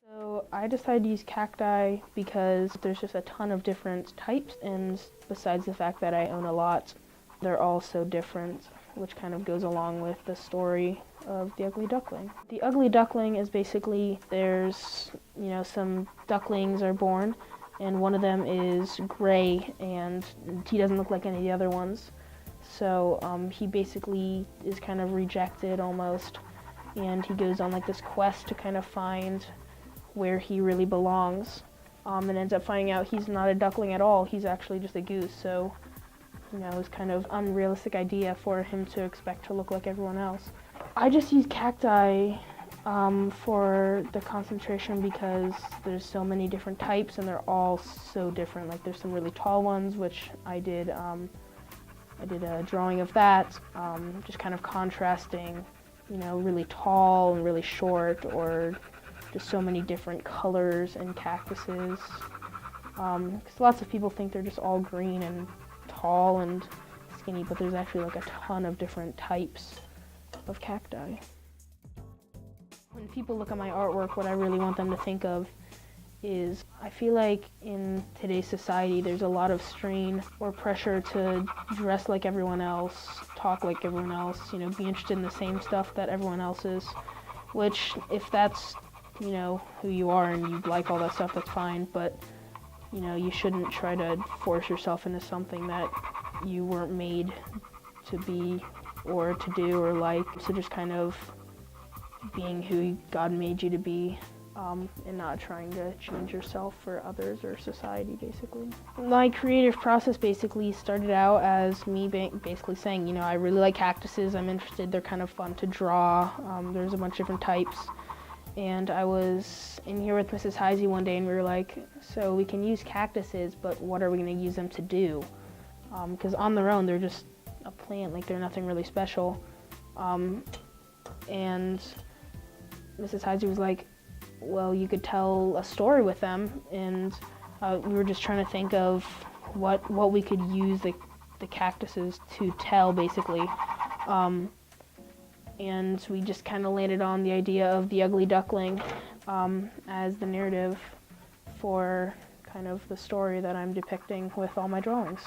So I decided to use cacti because there's just a ton of different types, and besides the fact that I own a lot, they're all so different, which kind of goes along with the story of the ugly duckling. The ugly duckling is basically there's, some ducklings are born, and one of them is gray, and he doesn't look like any of the other ones. So he basically is kind of rejected almost, and he goes on like this quest to kind of find where he really belongs, and ends up finding out he's not a duckling at all, he's actually just a goose. So, it's kind of unrealistic idea for him to expect to look like everyone else. I just use cacti for the concentration because there's so many different types and they're all so different. Like there's some really tall ones, which I did a drawing of that, just kind of contrasting, really tall and really short, or just so many different colors and cactuses. Because lots of people think they're just all green and tall and skinny, but there's actually like a ton of different types of cacti. When people look at my artwork, what I really want them to think of is I feel like in today's society there's a lot of strain or pressure to dress like everyone else, talk like everyone else, be interested in the same stuff that everyone else is, which if that's who you are and you like all that stuff, that's fine, but you shouldn't try to force yourself into something that you weren't made to be or to do or like. So just kind of being who God made you to be, and not trying to change yourself for others or society, basically. My creative process basically started out as me basically saying, I really like cactuses, I'm interested, they're kind of fun to draw, there's a bunch of different types. And I was in here with Mrs. Heisey one day and we were like, so we can use cactuses, but what are we going to use them to do? Because on their own, they're just a plant, like they're nothing really special. And Mrs. Heisey was like, well, you could tell a story with them. And we were just trying to think of what we could use the cactuses to tell, basically. And we just kind of landed on the idea of the ugly duckling as the narrative for kind of the story that I'm depicting with all my drawings.